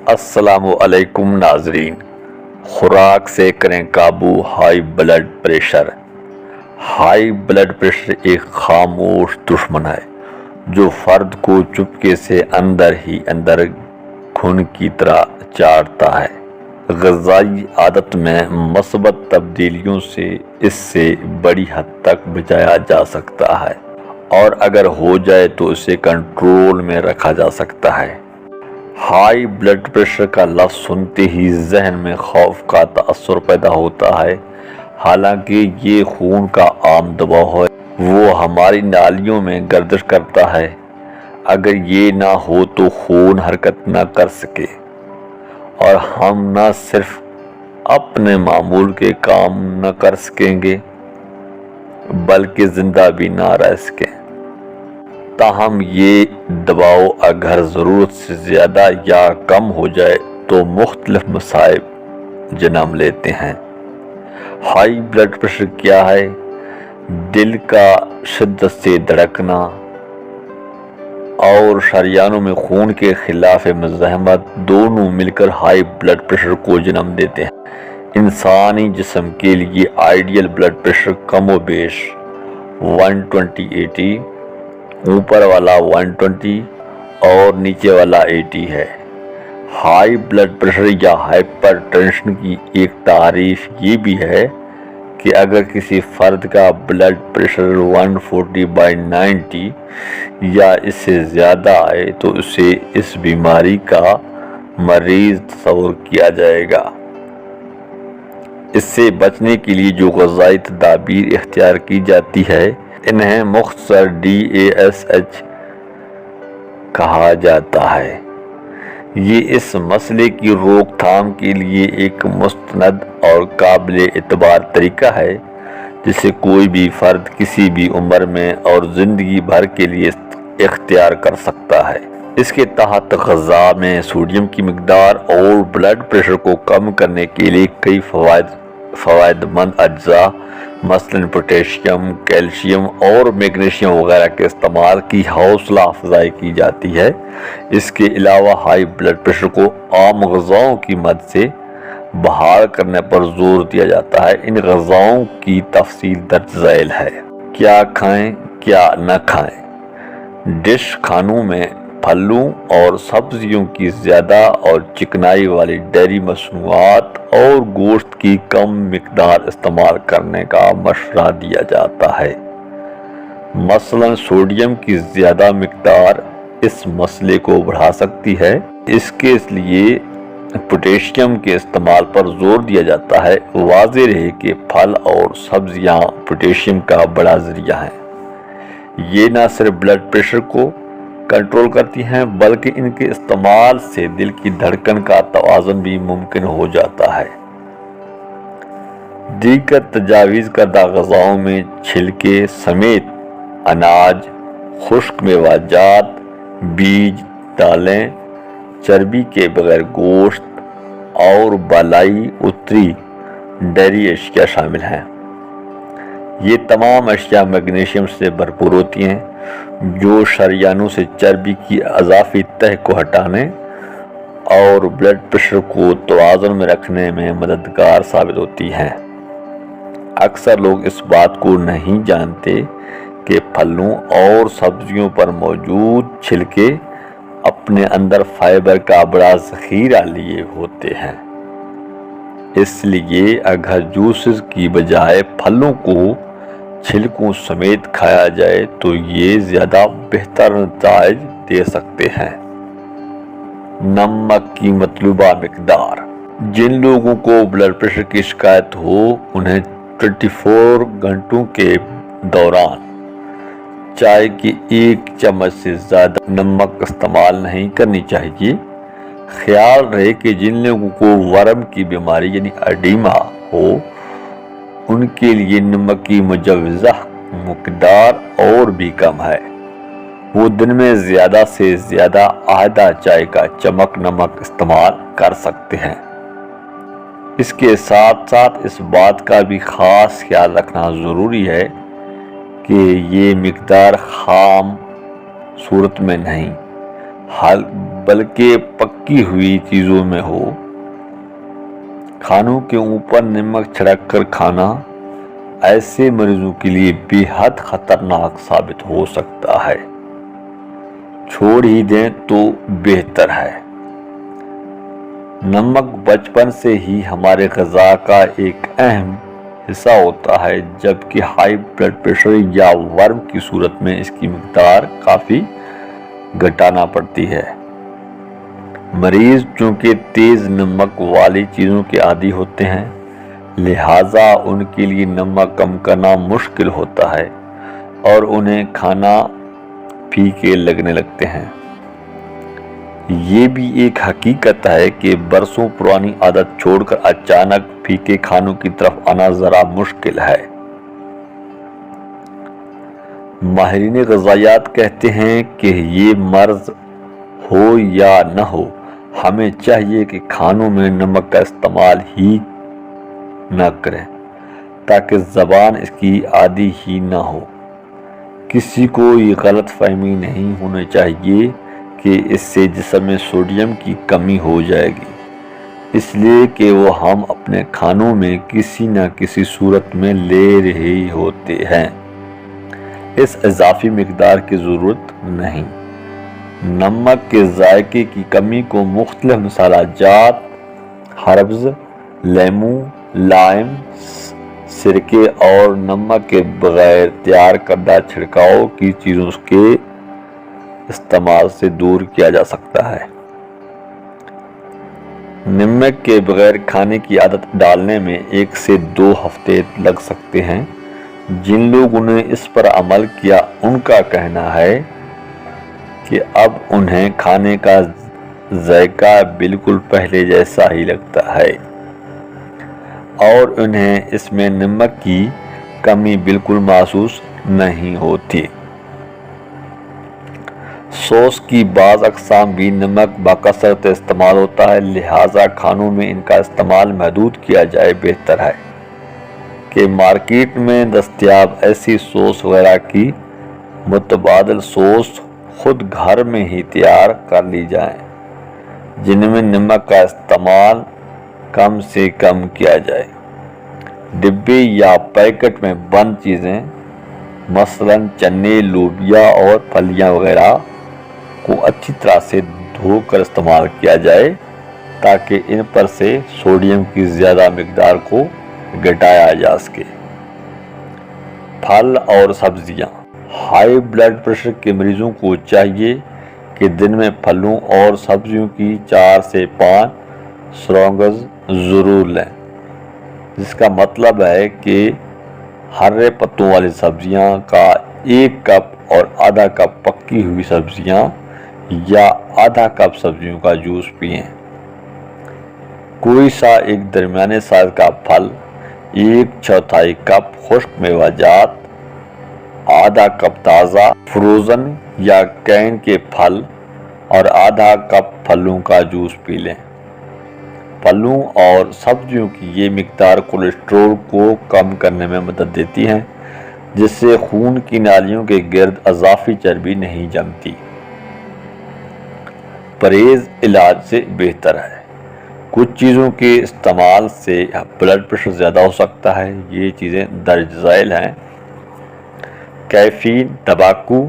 السلام علیکم ناظرین، خوراک سے کریں قابو high blood pressure. High blood pressure ایک خاموش دشمن ہے جو فرد کو چپکے سے اندر ہی اندر خون کی طرح چاٹتا ہے۔ غذائی عادت میں مثبت تبدیلیوں سے اس سے بڑی حد تک بچایا جا سکتا ہے، اور اگر ہو جائے تو اسے کنٹرول میں رکھا جا سکتا ہے۔ ہائی بلڈ پریشر کا لفظ سنتے ہی ذہن میں خوف کا تاثر پیدا ہوتا ہے، حالانکہ یہ خون کا عام دباؤ ہے۔ وہ ہماری نالیوں میں گردش کرتا ہے۔ اگر یہ نہ ہو تو خون حرکت نہ کر سکے اور ہم نہ صرف اپنے معمول کے کام نہ کر سکیں گے بلکہ زندہ بھی نہ رہ سکیں۔ تاہم یہ دباؤ اگر ضرورت سے زیادہ یا کم ہو جائے تو مختلف مصائب جنم لیتے ہیں۔ ہائی بلڈ پریشر کیا ہے؟ دل کا شدت سے دھڑکنا اور شریانوں میں خون کے خلاف مزاحمت دونوں مل کر ہائی بلڈ پریشر کو جنم دیتے ہیں۔ انسانی جسم کے لیے آئیڈیل بلڈ پریشر کم و بیش 120/80، اوپر والا 120 اور نیچے والا 80 ہے۔ ہائی بلڈ پریشر یا ہائپر ٹینشن کی ایک تعریف یہ بھی ہے کہ اگر کسی فرد کا بلڈ پریشر 140/90 یا اس سے زیادہ آئے تو اسے اس بیماری کا مریض تصور کیا جائے گا۔ اس سے بچنے کے لیے جو غذائی تدابیر اختیار کی جاتی ہے انہیں مختصر DASH کہا جاتا ہے۔ یہ اس مسئلے کی روک تھام کے لیے ایک مستند اور قابل اعتبار طریقہ ہے جسے کوئی بھی فرد کسی بھی عمر میں اور زندگی بھر کے لیے اختیار کر سکتا ہے۔ اس کے تحت غذا میں سوڈیم کی مقدار اور بلڈ پریشر کو کم کرنے کے لیے کئی فوائد مند اجزاء مثلاً پوٹیشیم، کیلشیم اور میگنیشیم وغیرہ کے استعمال کی حوصلہ افزائی کی جاتی ہے۔ اس کے علاوہ ہائی بلڈ پریشر کو عام غذاؤں کی مدد سے بحال کرنے پر زور دیا جاتا ہے۔ ان غذاؤں کی تفصیل درج ذیل ہے۔ کیا کھائیں، کیا نہ کھائیں۔ ڈش کھانوں میں پھلوں اور سبزیوں کی زیادہ اور چکنائی والی ڈیری مصنوعات اور گوشت کی کم مقدار استعمال کرنے کا مشورہ دیا جاتا ہے۔ مثلاً سوڈیم کی زیادہ مقدار اس مسئلے کو بڑھا سکتی ہے، اس کے لیے پوٹیشیم کے استعمال پر زور دیا جاتا ہے۔ واضح رہے کہ پھل اور سبزیاں پوٹیشیم کا بڑا ذریعہ ہیں۔ یہ نہ صرف بلڈ پریشر کو کنٹرول کرتی ہیں بلکہ ان کے استعمال سے دل کی دھڑکن کا توازن بھی ممکن ہو جاتا ہے۔ دیگر تجاویز کردہ غذاؤں میں چھلکے سمیت اناج، خشک میوہ جات، بیج، دالیں، چربی کے بغیر گوشت اور بالائی اتری ڈیری اشیاء شامل ہیں۔ یہ تمام اشیاء میگنیشیم سے بھرپور ہوتی ہیں جو شریانوں سے چربی کی اضافی تہ کو ہٹانے اور بلڈ پریشر کو توازن میں رکھنے میں مددگار ثابت ہوتی ہیں۔ اکثر لوگ اس بات کو نہیں جانتے کہ پھلوں اور سبزیوں پر موجود چھلکے اپنے اندر فائبر کا بڑا ذخیرہ لیے ہوتے ہیں۔ اس لیے اگر جوسز کی بجائے پھلوں کو چھلکوں سمیت کھایا جائے تو یہ زیادہ بہتر نتائج دے سکتے ہیں۔ نمک کی مطلوبہ مقدار۔ جن لوگوں کو بلڈ پریشر کی شکایت ہو انہیں 24 گھنٹوں کے دوران چائے کی 1 چمچ سے زیادہ نمک استعمال نہیں کرنی چاہیے۔ خیال رہے کہ جن لوگوں کو ورم کی بیماری یعنی ایڈیما ہو ان کے لیے نمک کی مجوزہ مقدار اور بھی کم ہے۔ وہ دن میں زیادہ سے زیادہ آدھا چائے کا چمچ نمک استعمال کر سکتے ہیں۔ اس کے ساتھ ساتھ اس بات کا بھی خاص خیال رکھنا ضروری ہے کہ یہ مقدار خام صورت میں نہیں۔ بلکہ پکی ہوئی چیزوں میں ہو۔ کھانوں کے اوپر نمک چھڑک کر کھانا ایسے مریضوں کے لیے بے حد خطرناک ثابت ہو سکتا ہے، چھوڑ ہی دیں تو بہتر ہے۔ نمک بچپن سے ہی ہمارے غذا کا ایک اہم حصہ ہوتا ہے، جبکہ ہائی بلڈ پریشر یا ورم کی صورت میں اس کی مقدار کافی گھٹانا پڑتی ہے۔ مریض چونکہ تیز نمک والی چیزوں کے عادی ہوتے ہیں، لہٰذا ان کے لیے نمک کم کرنا مشکل ہوتا ہے اور انہیں کھانا پھیکے لگنے لگتے ہیں۔ یہ بھی ایک حقیقت ہے کہ برسوں پرانی عادت چھوڑ کر اچانک پھیکے کھانوں کی طرف آنا ذرا مشکل ہے۔ ماہرین غذائیت کہتے ہیں کہ یہ مرض ہو یا نہ ہو، ہمیں چاہیے کہ کھانوں میں نمک کا استعمال ہی نہ کریں تاکہ زبان اس کی عادی ہی نہ ہو۔ کسی کو یہ غلط فہمی نہیں ہونی چاہیے کہ اس سے جسم میں سوڈیم کی کمی ہو جائے گی، اس لیے کہ وہ ہم اپنے کھانوں میں کسی نہ کسی صورت میں لے رہے ہوتے ہیں۔ اس اضافی مقدار کی ضرورت نہیں۔ نمک کے ذائقے کی کمی کو مختلف مسالہ جات، ہربز، لیموں، لائم، سرکے اور نمک کے بغیر تیار کردہ چھڑکاؤ کی چیزوں کے استعمال سے دور کیا جا سکتا ہے۔ نمک کے بغیر کھانے کی عادت ڈالنے میں 1 سے 2 ہفتے لگ سکتے ہیں۔ جن لوگوں نے اس پر عمل کیا ان کا کہنا ہے کہ اب انہیں کھانے کا ذائقہ بالکل پہلے جیسا ہی لگتا ہے اور انہیں اس میں نمک کی کمی بالکل محسوس نہیں ہوتی۔ سوس کی بعض اقسام بھی نمک بکثرت استعمال ہوتا ہے، لہٰذا کھانوں میں ان کا استعمال محدود کیا جائے۔ بہتر ہے کہ مارکیٹ میں دستیاب ایسی سوس وغیرہ کی متبادل سوس خود گھر میں ہی تیار کر لی جائیں، جن میں نمک کا استعمال کم سے کم کیا جائے۔ ڈبے یا پیکٹ میں بند چیزیں مثلاً چنے، لوبیا اور پھلیاں وغیرہ کو اچھی طرح سے دھو کر استعمال کیا جائے تاکہ ان پر سے سوڈیم کی زیادہ مقدار کو گھٹایا جا سکے۔ پھل اور سبزیاں۔ ہائی بلڈ پریشر کے مریضوں کو چاہیے کہ دن میں پھلوں اور سبزیوں کی 4 سے 5 سرونگز ضرور لیں، جس کا مطلب ہے کہ ہرے پتوں والی سبزیاں کا 1 کپ اور آدھا کپ پکی ہوئی سبزیاں یا آدھا کپ سبزیوں کا جوس پئیں۔ کوئی سا ایک درمیانے سائز کا پھل، 1/4 کپ خشک میوہ جات، آدھا کپ تازہ فروزن یا کین کے پھل اور آدھا کپ پھلوں کا جوس پی لیں۔ پھلوں اور سبزیوں کی یہ مقدار کولیسٹرول کو کم کرنے میں مدد دیتی ہے، جس سے خون کی نالیوں کے گرد اضافی چربی نہیں جمتی۔ پرہیز علاج سے بہتر ہے۔ کچھ چیزوں کے استعمال سے بلڈ پریشر زیادہ ہو سکتا ہے۔ یہ چیزیں درج ذیل ہیں: کیفین، تمباکو،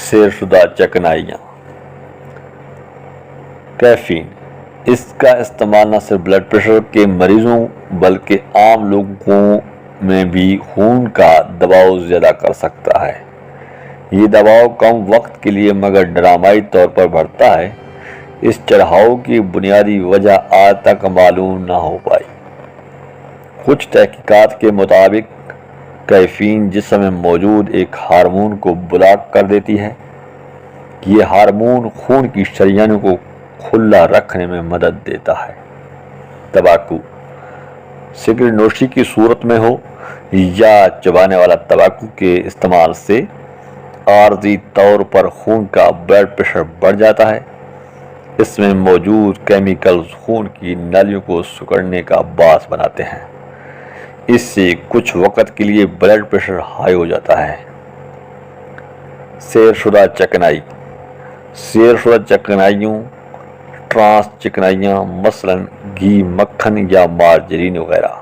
سیر شدہ چکنائیاں۔ کیفین، اس کا استعمال نہ صرف بلڈ پریشر کے مریضوں بلکہ عام لوگوں میں بھی خون کا دباؤ زیادہ کر سکتا ہے۔ یہ دباؤ کم وقت کے لیے مگر ڈرامائی طور پر بڑھتا ہے۔ اس چڑھاؤ کی بنیادی وجہ آج تک معلوم نہ ہو پائی۔ کچھ تحقیقات کے مطابق کیفین جسم میں موجود ایک ہارمون کو بلاک کر دیتی ہے۔ یہ ہارمون خون کی شریانوں کو کھلا رکھنے میں مدد دیتا ہے۔ تمباکو، سگریٹ نوشی کی صورت میں ہو یا چبانے والا تمباکو کے استعمال سے عارضی طور پر خون کا بلڈ پریشر بڑھ جاتا ہے۔ اس میں موجود کیمیکلز خون کی نالیوں کو سکڑنے کا باعث بناتے ہیں۔ اس سے کچھ وقت کے لیے بلڈ پریشر ہائی ہو جاتا ہے۔ سیر شدہ چکنائی، سیر شدہ چکنائیوں، ٹرانس چکنائیاں مثلاً گھی، مکھن یا مارجرین وغیرہ،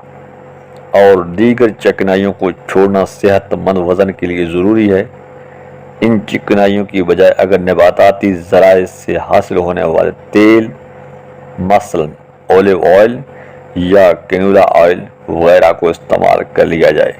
اور دیگر چکنائیوں کو چھوڑنا صحت مند وزن کے لیے ضروری ہے۔ ان چکنائیوں کی بجائے اگر نباتاتی ذرائع سے حاصل ہونے والے تیل مثلاً اولیو آئل یا کینولا آئل وغیرہ کو استعمال کر لیا جائے